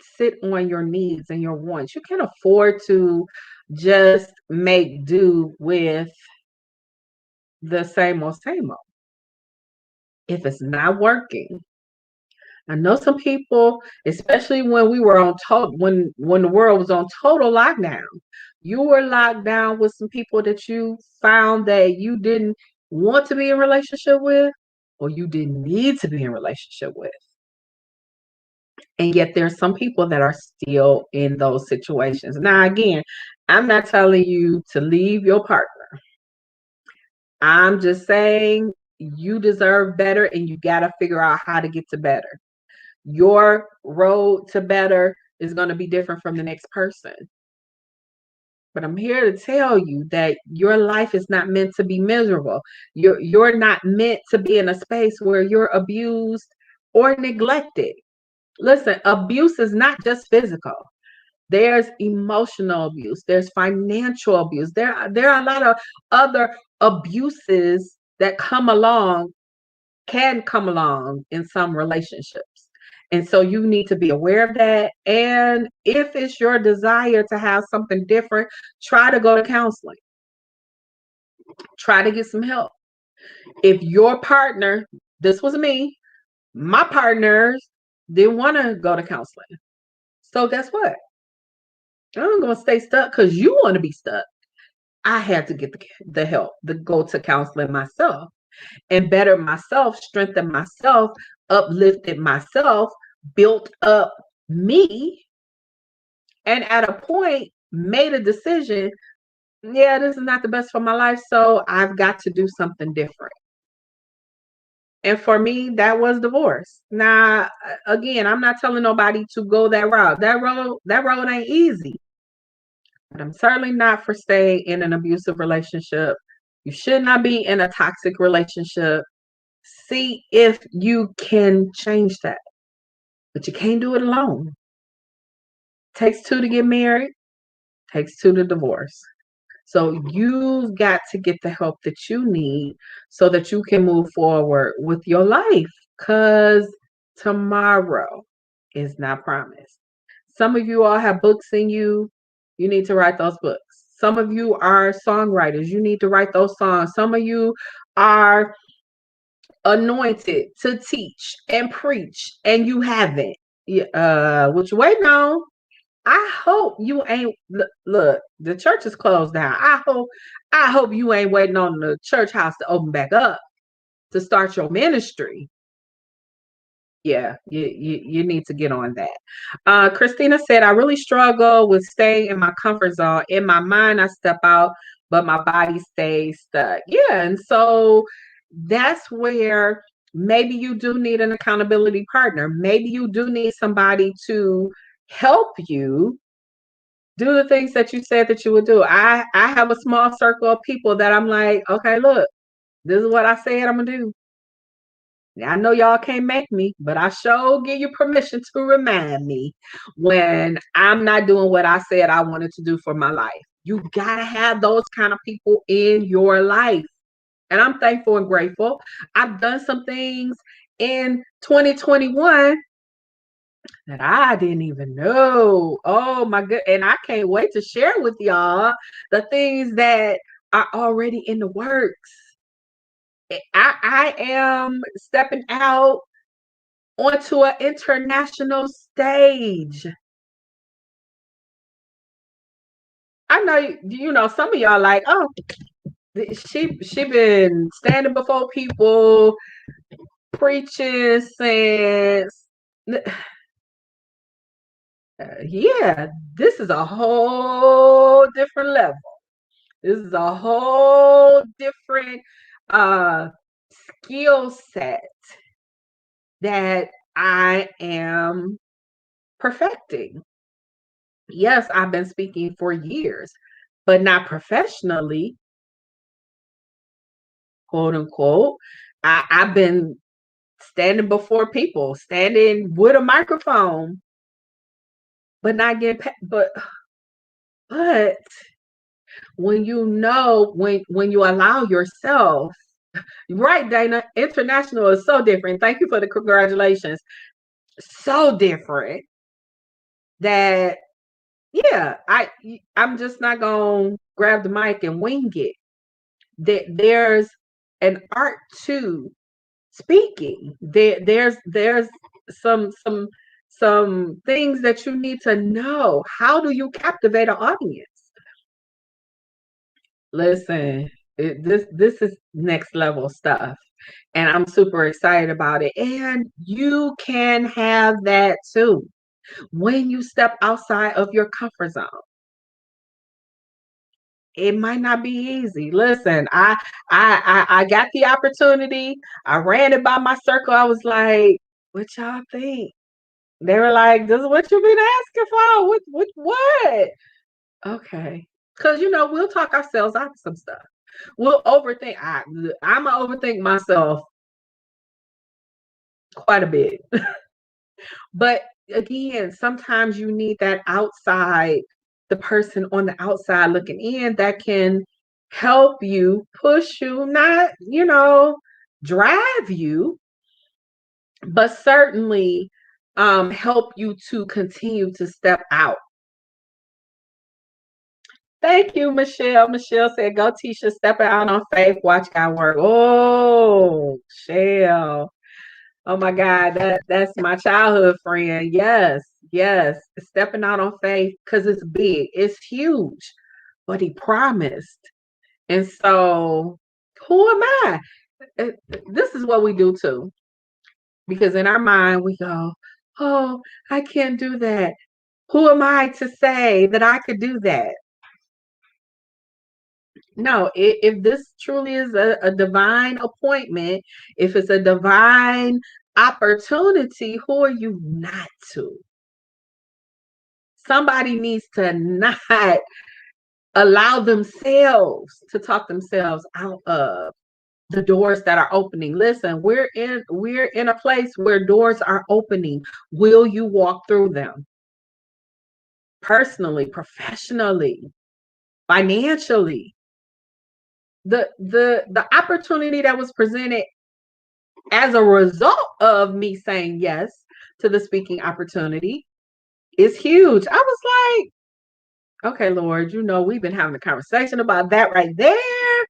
sit on your needs and your wants. You can't afford to just make do with the same old, same old. If it's not working, I know some people, especially when we were on total, when the world was on total lockdown, you were locked down with some people that you found that you didn't want to be in relationship with, or you didn't need to be in relationship with. And yet there's some people that are still in those situations. Now, again, I'm not telling you to leave your partner. I'm just saying you deserve better and you got to figure out how to get to better. Your road to better is going to be different from the next person. But I'm here to tell you that your life is not meant to be miserable. You're not meant to be in a space where you're abused or neglected. Listen, abuse is not just physical. There's emotional abuse, there's financial abuse. There are a lot of other abuses that can come along in some relationships. And so you need to be aware of that. And if it's your desire to have something different, try to go to counseling. Try to get some help. If your partner, this was me, my partners didn't want to go to counseling. So guess what? I'm going to stay stuck because you want to be stuck. I had to get the help, to go to counseling myself and better myself, strengthen myself, uplifted myself, built up me, and at a point made a decision. Yeah, this is not the best for my life, so I've got to do something different. And for me, that was divorce. Now, again, I'm not telling nobody to go that route. That road ain't easy. But I'm certainly not for staying in an abusive relationship. You should not be in a toxic relationship. See if you can change that. But you can't do it alone. Takes two to get married, takes two to divorce. So you've got to get the help that you need so that you can move forward with your life. Because tomorrow is not promised. Some of you all have books in you. You need to write those books. Some of you are songwriters. You need to write those songs. Some of you are anointed to teach and preach, and you haven't. What you waiting on? I hope you ain't look. The church is closed down. I hope you ain't waiting on the church house to open back up to start your ministry. Yeah, you need to get on that. Christina said, I really struggle with staying in my comfort zone. In my mind, I step out, but my body stays stuck. Yeah, and so that's where maybe you do need an accountability partner. Maybe you do need somebody to help you do the things that you said that you would do. I have a small circle of people that I'm like, okay, look, this is what I said I'm gonna do. I know y'all can't make me, but I sure give you permission to remind me when I'm not doing what I said I wanted to do for my life. You gotta have those kind of people in your life. And I'm thankful and grateful. I've done some things in 2021 that I didn't even know. Oh my good. And I can't wait to share with y'all the things that are already in the works. I am stepping out onto an international stage. I know some of y'all like, oh, she been standing before people preaching since yeah, this is a whole different level. This is a whole different uh skill set that I am perfecting. Yes, I've been speaking for years, but not professionally, quote unquote. I've been standing before people, standing with a microphone, but not getting but when when you allow yourself, right, Dana, international is so different. Thank you for the congratulations. So different that yeah, I'm just not gonna grab the mic and wing it. There's an art to speaking. There's some some some things that you need to know. How do you captivate an audience? Listen, this is next level stuff, and I'm super excited about it. And you can have that too when you step outside of your comfort zone. It might not be easy. Listen, I got the opportunity. I ran it by my circle. I was like, "What y'all think?" They were like, "This is what you've been asking for. What?" Okay, because we'll talk ourselves out of some stuff. We'll overthink. I'm gonna overthink myself quite a bit, but again, sometimes you need that outside, the person on the outside looking in that can help you, push you, not drive you, but certainly help you to continue to step out. Thank you, Michelle. Michelle said, "Go, Tisha, stepping out on faith. Watch God work." Oh, Michelle. Oh my God, that's my childhood friend. Yes, yes. Stepping out on faith because it's big, it's huge, but he promised. And so, who am I? Uh, This is what we do too. Because in our mind, we go, "Oh, I can't do that. Who am I to say that I could do that?" No, if this truly is a divine appointment, if it's a divine opportunity, who are you not to? Somebody needs to not allow themselves to talk themselves out of the doors that are opening. Listen, we're in a place where doors are opening. Will you walk through them? Personally, professionally, financially? The opportunity that was presented as a result of me saying yes to the speaking opportunity is huge. I was like, okay, Lord, we've been having a conversation about that right there.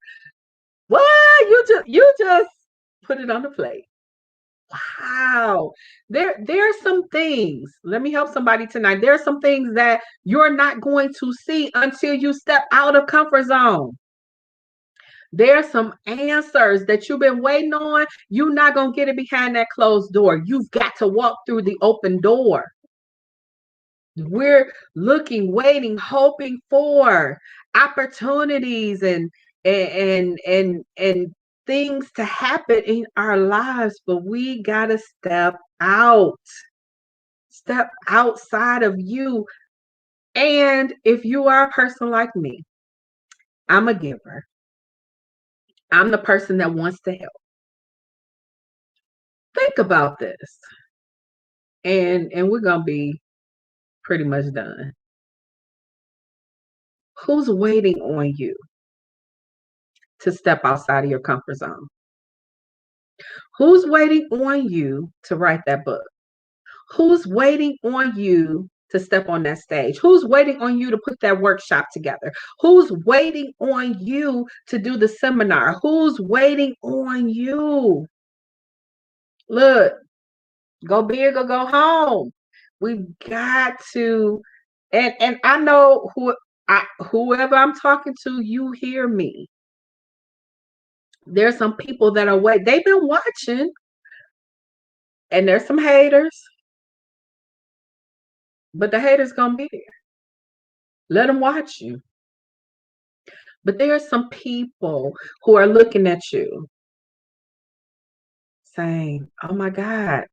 What? You just put it on the plate. Wow. There are some things. Let me help somebody tonight. There are some things that you're not going to see until you step out of comfort zone. There's some answers that you've been waiting on. You're not going to get it behind that closed door. You've got to walk through the open door. We're looking, waiting, hoping for opportunities and things to happen in our lives, but we got to step out. Step outside of you. And if you are a person like me, I'm a giver. I'm the person that wants to help. Think about this. And we're going to be pretty much done. Who's waiting on you to step outside of your comfort zone? Who's waiting on you to write that book? Who's waiting on you to step on that stage? Who's waiting on you to put that workshop together? Who's waiting on you to do the seminar? Who's waiting on you? Look, go big or go home. We've got to, and I know whoever I'm talking to, you hear me. There's some people that are waiting. They've been watching, and there's some haters, but the haters gonna be there. Let them watch you. But there are some people who are looking at you saying, "Oh my God,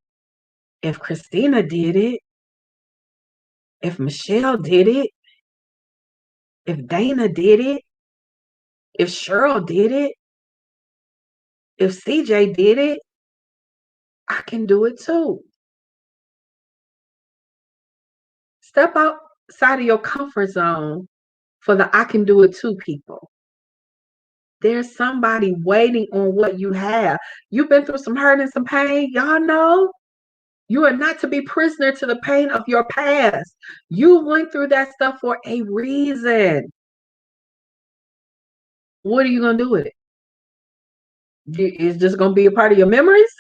if Christina did it, if Michelle did it, if Dana did it, if Cheryl did it, if CJ did it, I can do it too. Step outside of your comfort zone for the I can do it too people. There's somebody waiting on what you have. You've been through some hurt and some pain. Y'all know you are not to be prisoner to the pain of your past. You went through that stuff for a reason. What are you going to do with it? Is just going to be a part of your memories?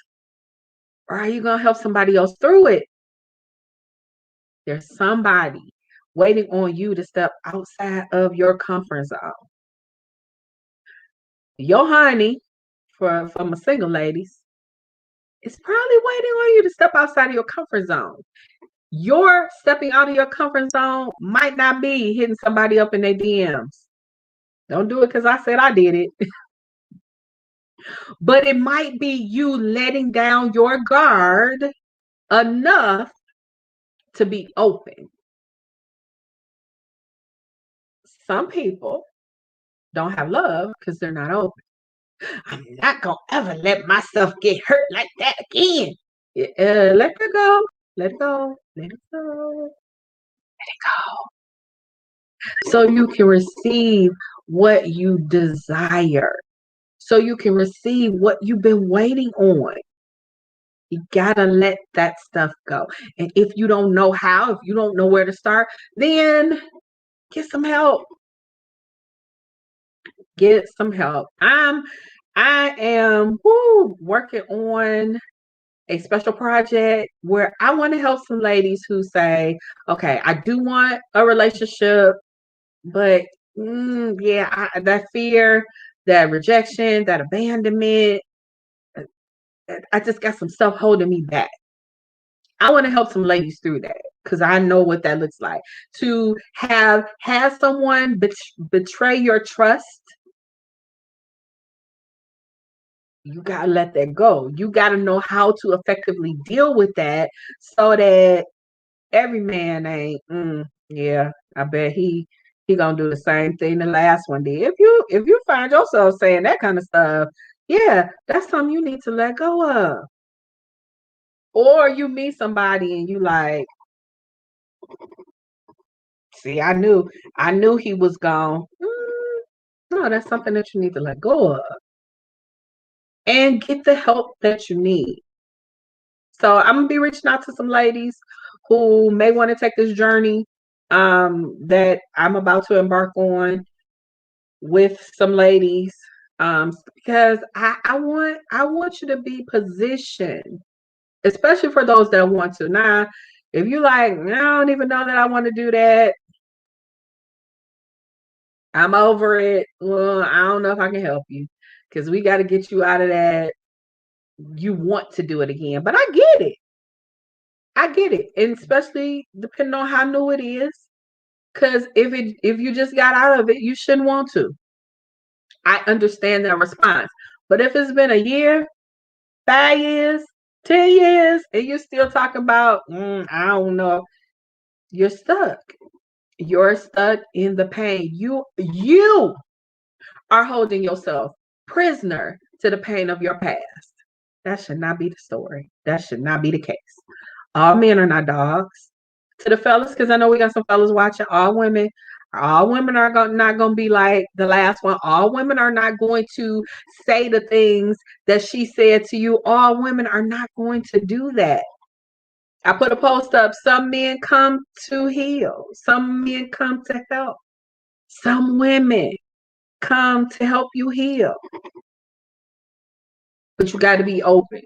Or are you going to help somebody else through it? There's somebody waiting on you to step outside of your comfort zone. Your honey, for my single ladies, is probably waiting on you to step outside of your comfort zone. Your stepping out of your comfort zone might not be hitting somebody up in their DMs. Don't do it because I said I did it. But it might be you letting down your guard enough to be open. Some people don't have love because they're not open. I'm not going to ever let myself get hurt like that again. Let it go. Let it go. Let it go. Let it go. So you can receive what you desire. So you can receive what you've been waiting on. You gotta let that stuff go. And if you don't know how, if you don't know where to start, then get some help. Get some help. I am working on a special project where I want to help some ladies who say, okay, I do want a relationship, but that fear, that rejection, that abandonment, I just got some stuff holding me back. I want to help some ladies through that because I know what that looks like. To have someone betray your trust, you gotta let that go. You gotta know how to effectively deal with that so that every man ain't. Yeah, I bet he gonna do the same thing the last one did. If you find yourself saying that kind of stuff, yeah, that's something you need to let go of. Or you meet somebody and you like, see, I knew he was gone. No, that's something that you need to let go of and get the help that you need. So I'm gonna be reaching out to some ladies who may want to take this journey that I'm about to embark on with some ladies because I want you to be positioned, especially for those that want to. Now, if you like, I don't even know that I want to do that. I'm over it. Well, I don't know if I can help you because we got to get you out of that. You want to do it again, but I get it. I get it, and especially depending on how new it is. Because if you just got out of it, you shouldn't want to. I understand that response, but if it's been a year, 5 years, 10 years, and you're still talking about, I don't know, you're stuck. You're stuck in the pain. You are holding yourself prisoner to the pain of your past. That should not be the story. That should not be the case. All men are not dogs. To the fellas, because I know we got some fellas watching. All women are not going to be like the last one. All women are not going to say the things that she said to you. All women are not going to do that. I put a post up. Some men come to heal. Some men come to help. Some women come to help you heal. But you got to be open.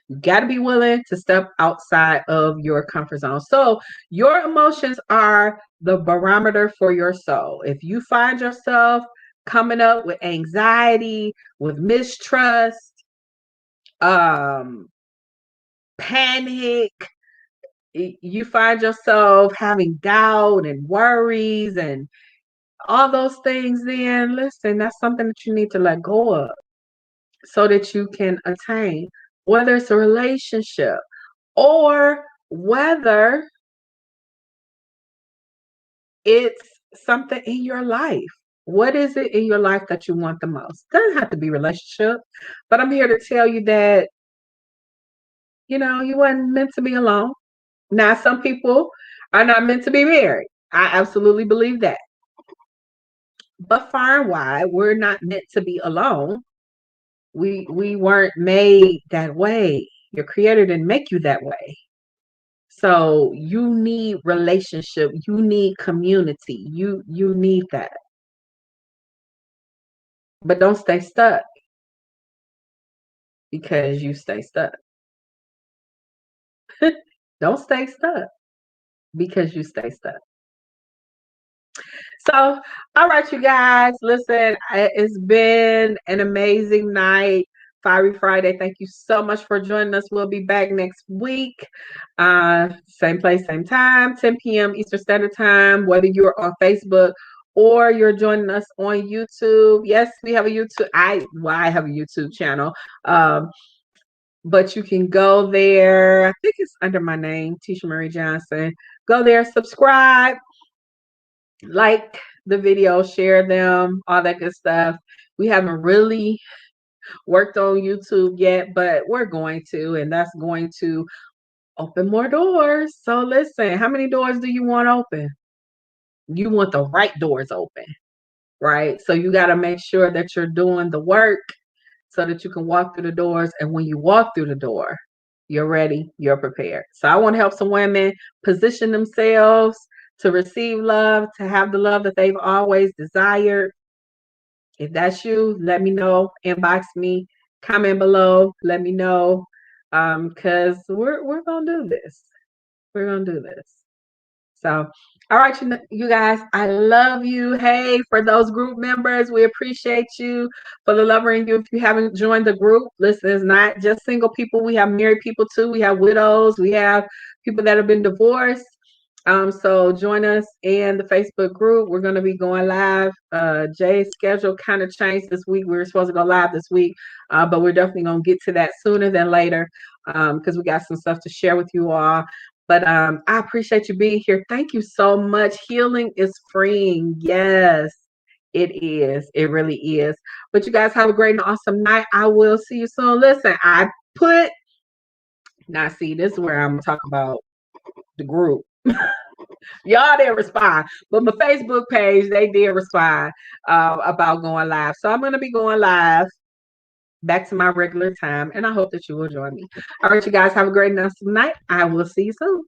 You got to be willing to step outside of your comfort zone. So your emotions are the barometer for your soul. If you find yourself coming up with anxiety, with mistrust, panic, you find yourself having doubt and worries and all those things, then listen, that's something that you need to let go of so that you can attain, whether it's a relationship or whether it's something in your life. What is it in your life that you want the most? Doesn't have to be relationship, but I'm here to tell you that you wasn't meant to be alone. Now, some people are not meant to be married. I absolutely believe that. But far and wide, we're not meant to be alone. We weren't made that way. Your creator didn't make you that way. So you need relationship, you need community. You need that. But don't stay stuck because you stay stuck. Don't stay stuck because you stay stuck. So, all right, you guys, listen, it's been an amazing night. Fiery Friday. Thank you so much for joining us. We'll be back next week. Same place, same time, 10 p.m. Eastern Standard Time, whether you're on Facebook or you're joining us on YouTube. Yes, we have a YouTube. I have a YouTube channel. Um, but you can go there. I think it's under my name, Tisha Marie Johnson. Go there, subscribe, like the video, share them, all that good stuff. We haven't really worked on YouTube yet, but we're going to, and that's going to open more doors. So listen, how many doors do you want open? You want the right doors open, right? So you got to make sure that you're doing the work so that you can walk through the doors. And when you walk through the door, you're ready, you're prepared. So I want to help some women position themselves to receive love, to have the love that they've always desired. If that's you, let me know. Inbox me, comment below, let me know. Because we're gonna do this. We're gonna do this. So, all right, you guys, I love you. Hey, for those group members, we appreciate you. For the lover in you, if you haven't joined the group, listen, it's not just single people. We have married people too. We have widows. We have people that have been divorced. So join us in the Facebook group. We're going to be going live. Jay's schedule kind of changed this week. We were supposed to go live this week, but we're definitely going to get to that sooner than later because we got some stuff to share with you all. But I appreciate you being here. Thank you so much. Healing is freeing. Yes, it is. It really is. But you guys have a great and awesome night. I will see you soon. Listen, now see, this is where I'm talking about the group. Y'all didn't respond, but my Facebook page, they did respond about going live. So I'm going to be going live back to my regular time, and I hope that you will join me. All right, you guys have a great and awesome night. I will see you soon.